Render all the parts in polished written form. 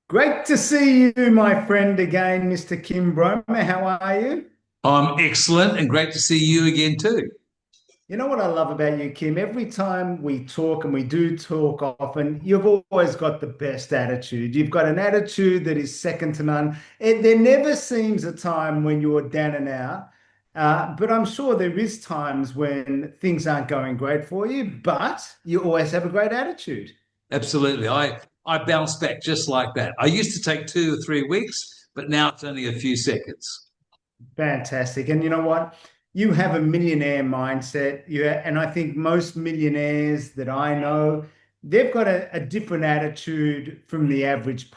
Great to see you, my friend, again, Mr. Kim Bromer. How are you? I'm excellent and great to see you again too. You know what I love about you, Kim? Every time we talk, and we do talk often, you've always got the best attitude. You've got an attitude that is second to none. There never seems a time when you're down and out, but I'm sure there is times when things aren't going great for you, but you always have a great attitude. Absolutely. I bounce back just like that. I used to take 2 or 3 weeks, but now it's only a few seconds. Fantastic. And you know what? You have a millionaire mindset. And I think most millionaires that I know, they've got a different attitude from the average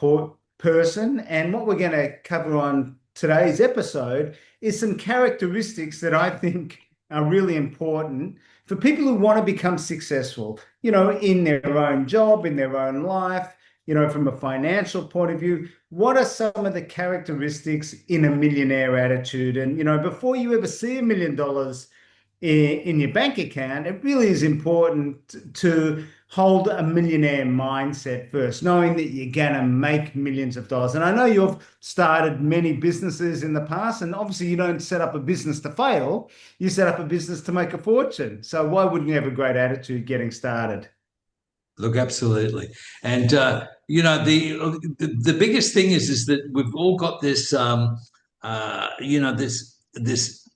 person. And what we're going to cover on today's episode is some characteristics that I think are really important for people who want to become successful, in their own job, in their own life, from a financial point of view. What are some of the characteristics in a millionaire attitude? And, before you ever see $1 million in your bank account, it really is important to hold a millionaire mindset first, knowing that you're going to make millions of dollars. And I know you've started many businesses in the past, and obviously you don't set up a business to fail, you set up a business to make a fortune. So why wouldn't you have a great attitude getting started? Look, absolutely. And the biggest thing is that we've all got this this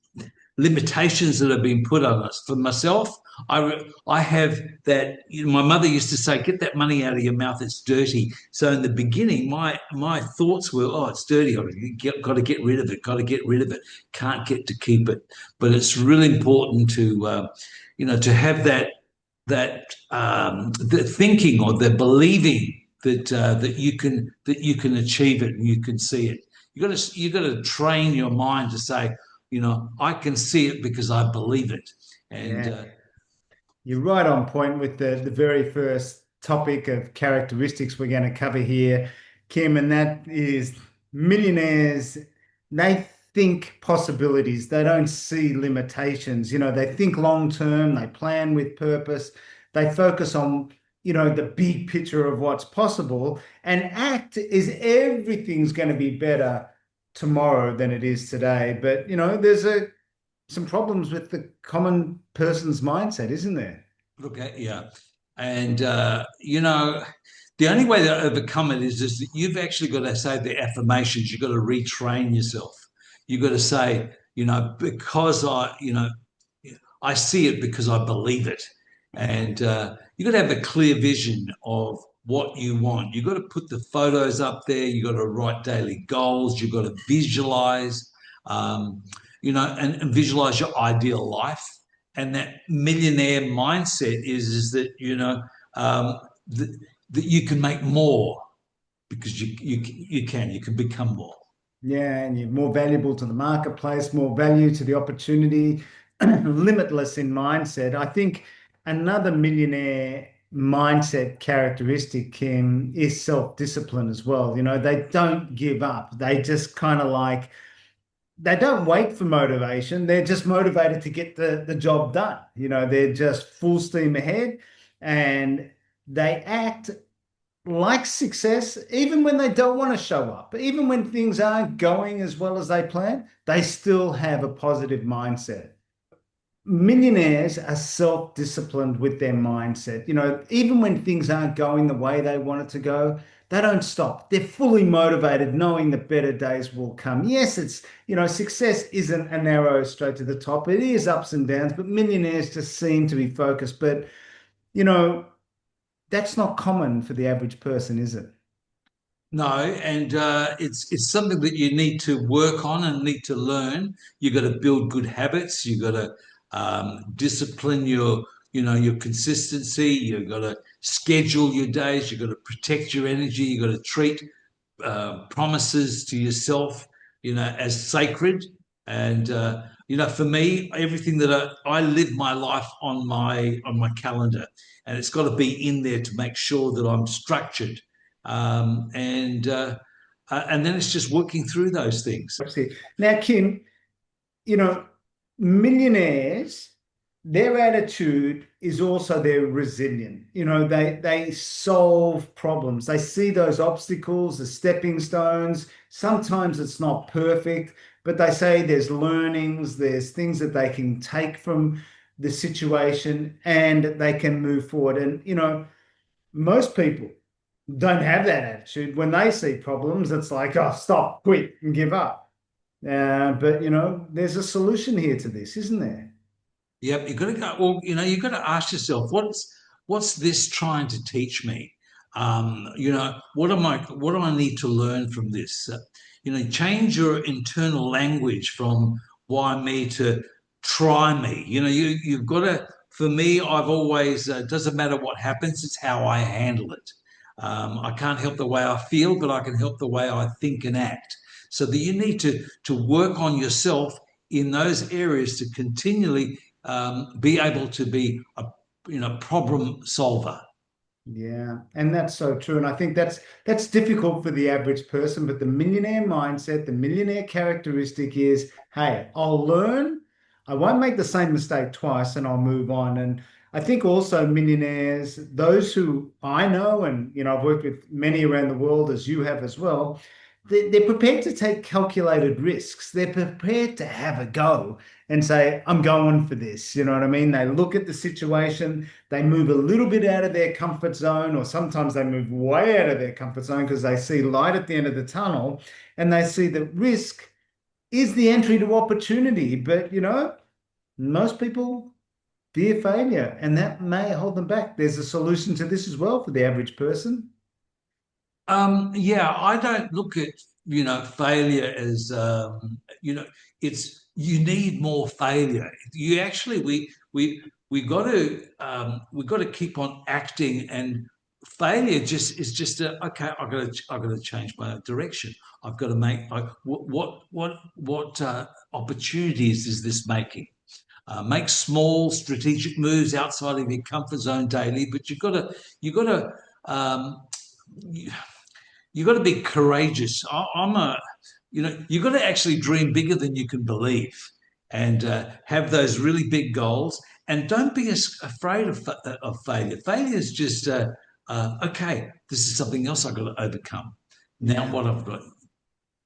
limitations that have been put on us. For myself, I have that. My mother used to say, "Get that money out of your mouth; it's dirty." So in the beginning, my thoughts were, "Oh, it's dirty. Got to get rid of it. Got to get rid of it. Can't get to keep it." But it's really important to to have the thinking or the believing that you can achieve it and you can see it. You got to train your mind to say, I can see it because I believe it. And Yeah. You're right on point with the very first topic of characteristics we're going to cover here, Kim, and that is millionaires. They think possibilities, they don't see limitations. They think long term, they plan with purpose, they focus on, the big picture of what's possible, and act is everything's going to be better tomorrow than it is today. But, there's some problems with the common person's mindset, isn't there? look at yeah, and the only way to overcome it is that you've actually got to say the affirmations. You've got to retrain yourself. You've got to say, because I see it because I believe it. And you've got to have a clear vision of what you want. You've got to put the photos up there. You've got to write daily goals. You've got to visualize, and visualize your ideal life. And that millionaire mindset is that, um, that, that you can make more because you can become more. Yeah, and you're more valuable to the marketplace, more value to the opportunity, limitless in mindset. I think another millionaire mindset characteristic, Kim, is self-discipline as well. They don't give up. They just kind of like, they don't wait for motivation. They're just motivated to get the job done. They're just full steam ahead, and they act like success, even when they don't want to show up, even when things aren't going as well as they plan, they still have a positive mindset. Millionaires are self-disciplined with their mindset. Even when things aren't going the way they want it to go, they don't stop. They're fully motivated, knowing that better days will come. Yes, success isn't a narrow straight to the top. It is ups and downs, but millionaires just seem to be focused. But, you know, that's not common for the average person, is it? No, and it's something that you need to work on and need to learn. You got to build good habits. You got to discipline your consistency. You got to schedule your days. You got to protect your energy. You got to treat promises to yourself, as sacred. And for me, everything that I live my life on my calendar, and it's got to be in there to make sure that I'm structured. And then it's just working through those things. Absolutely. Now, Kim, you know, millionaires, their attitude is also they're resilient. They solve problems. They see those obstacles as stepping stones. Sometimes it's not perfect, but they say there's learnings, there's things that they can take from the situation and they can move forward. And most people don't have that attitude. When they see problems, it's like, oh, stop, quit, and give up. But there's a solution here to this, isn't there? Yep, you've got to go. Well, you've got to ask yourself, what's this trying to teach me? What do I need to learn from this? Change your internal language from why me to try me. You've got to. For me, I've always doesn't matter what happens; it's how I handle it. I can't help the way I feel, but I can help the way I think and act. So that you need to work on yourself in those areas to continually be able to be a problem solver. Yeah, and that's so true. And I think that's difficult for the average person, but the millionaire mindset, the millionaire characteristic is, hey, I'll learn, I won't make the same mistake twice, and I'll move on. And I think also millionaires, those who I know, and I've worked with many around the world as you have as well, they're prepared to take calculated risks. They're prepared to have a go and say, I'm going for this. You know what I mean? They look at the situation, they move a little bit out of their comfort zone, or sometimes they move way out of their comfort zone because they see light at the end of the tunnel and they see that risk is the entry to opportunity. But, most people fear failure and that may hold them back. There's a solution to this as well for the average person. Yeah, I don't look at failure as it's you need more failure. You actually we got to keep on acting, and failure just is just a okay. I got to change my direction. I've got to make what opportunities is this making? Make small strategic moves outside of your comfort zone daily, but you got to um, you got to be courageous. I'm a, you've got to actually dream bigger than you can believe, and have those really big goals. And don't be afraid of failure. Failure is just okay. This is something else I've got to overcome. Now, Yeah. what I've got,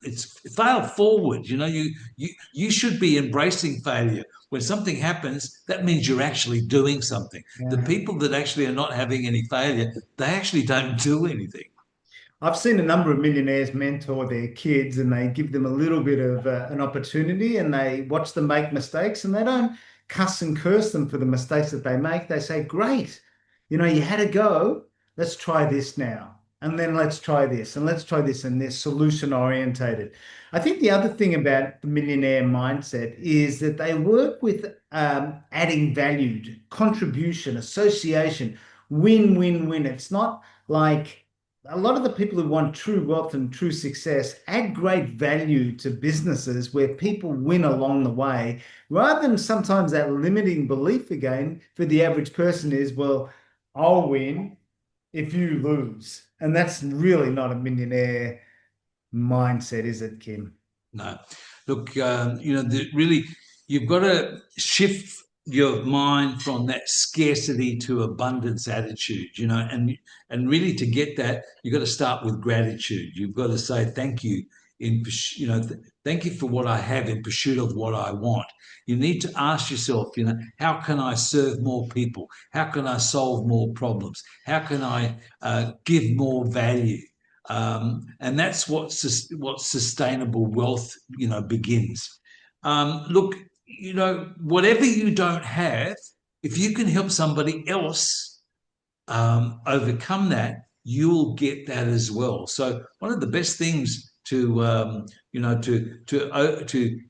it's fail forward. You should be embracing failure. When something happens, that means you're actually doing something. The Yeah. people that actually are not having any failure, they actually don't do anything. I've seen a number of millionaires mentor their kids and they give them a little bit of an opportunity and they watch them make mistakes and they don't cuss and curse them for the mistakes that they make. They say, great, you had a go. Let's try this now. And then let's try this and let's try this. And they're solution orientated. I think the other thing about the millionaire mindset is that they work with adding value, contribution, association, win, win, win. It's not like a lot of the people who want true wealth and true success add great value to businesses where people win along the way, rather than sometimes that limiting belief again for the average person is, well, I'll win if you lose. And that's really not a millionaire mindset, is it, Kim? No, look, really, you've got to shift your mind from that scarcity to abundance attitude. And really to get that, you've got to start with gratitude. You've got to say thank you thank you for what I have in pursuit of what I want. You need to ask yourself, how can I serve more people? How can I solve more problems? How can I give more value? And that's what sustainable wealth begins. Look, whatever you don't have, if you can help somebody else overcome that, you'll get that as well. So one of the best things to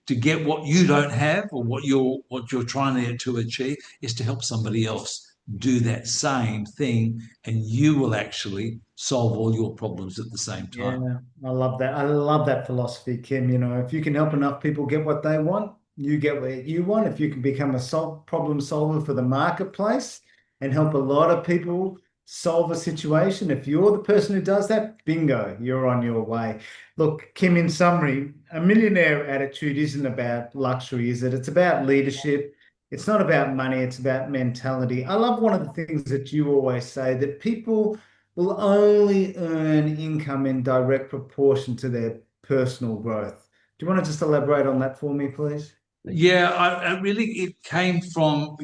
get what you don't have, or what you're trying to achieve, is to help somebody else do that same thing, and you will actually solve all your problems at the same time. Yeah, I love that. I love that philosophy, Kim. If you can help enough people get what they want, you get what you want. If you can become a problem solver for the marketplace and help a lot of people solve a situation, if you're the person who does that, bingo, you're on your way. Look, Kim, in summary, a millionaire attitude isn't about luxury, is it? It's about leadership. It's not about money, it's about mentality. I love one of the things that you always say that people will only earn income in direct proportion to their personal growth. Do you want to just elaborate on that for me, please? Yeah, I really it came from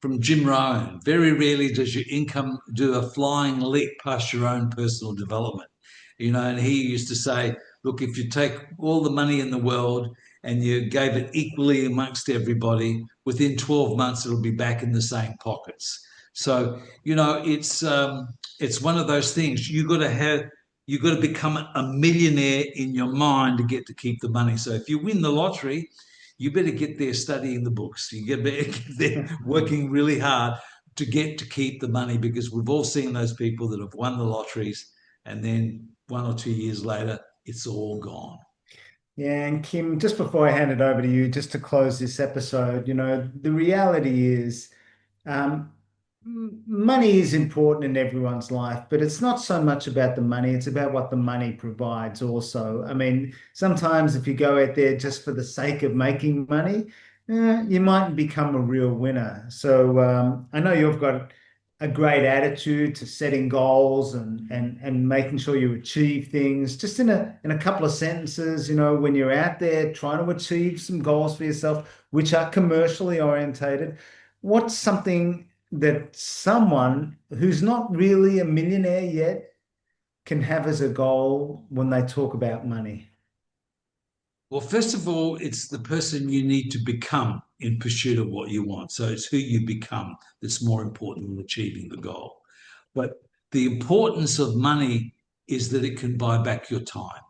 from Jim Rohn. Very rarely does your income do a flying leap past your own personal development. And he used to say, look, if you take all the money in the world and you gave it equally amongst everybody, within 12 months it'll be back in the same pockets. So, it's one of those things. You got to become a millionaire in your mind to get to keep the money. So if you win the lottery, you better get there studying the books. Better get there working really hard to get to keep the money, because we've all seen those people that have won the lotteries and then 1 or 2 years later, it's all gone. Yeah, and Kim, just before I hand it over to you, just to close this episode, the reality is Um, money is important in everyone's life, but it's not so much about the money. It's about what the money provides also. I mean, sometimes if you go out there just for the sake of making money, you might become a real winner. So I know you've got a great attitude to setting goals and making sure you achieve things. Just in a couple of sentences, when you're out there trying to achieve some goals for yourself, which are commercially orientated, what's something that someone who's not really a millionaire yet can have as a goal when they talk about money? Well, first of all, it's the person you need to become in pursuit of what you want. So it's who you become that's more important than achieving the goal. But the importance of money is that it can buy back your time.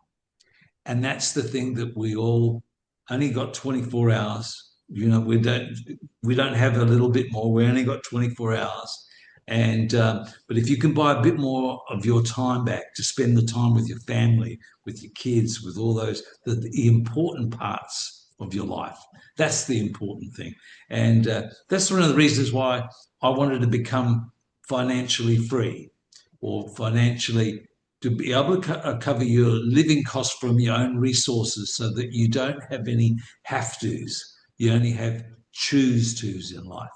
And that's the thing that we all only got 24 hours. We don't have a little bit more. We only got 24 hours. And but if you can buy a bit more of your time back to spend the time with your family, with your kids, with all those the important parts of your life, that's the important thing. And that's one of the reasons why I wanted to become financially free, or financially to be able to cover your living costs from your own resources, so that you don't have any have tos. You only have choose tos in life.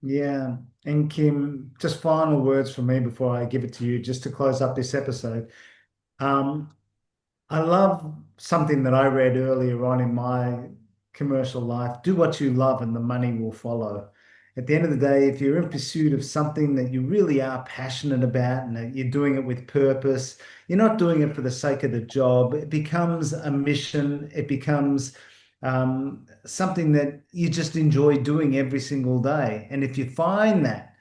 Yeah. And Kim, just final words from me before I give it to you, just to close up this episode. Um, I love something that I read earlier on in my commercial life. Do what you love and the money will follow. At the end of the day, if you're in pursuit of something that you really are passionate about and that you're doing it with purpose, you're not doing it for the sake of the job. It becomes a mission. It becomes something that you just enjoy doing every single day. And if you find that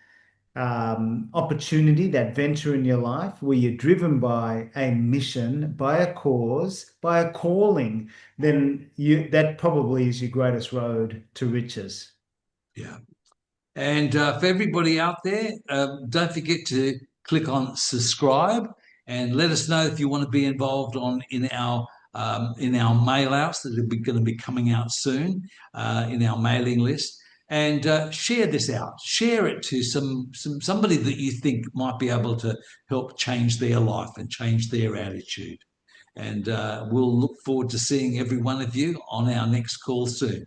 opportunity, that venture in your life where you're driven by a mission, by a cause, by a calling, then that probably is your greatest road to riches. Yeah. And for everybody out there, don't forget to click on subscribe and let us know if you want to be involved in our mail outs that are going to be coming out soon, in our mailing list. And share this out. Share it to somebody that you think might be able to help change their life and change their attitude. And we'll look forward to seeing every one of you on our next call soon.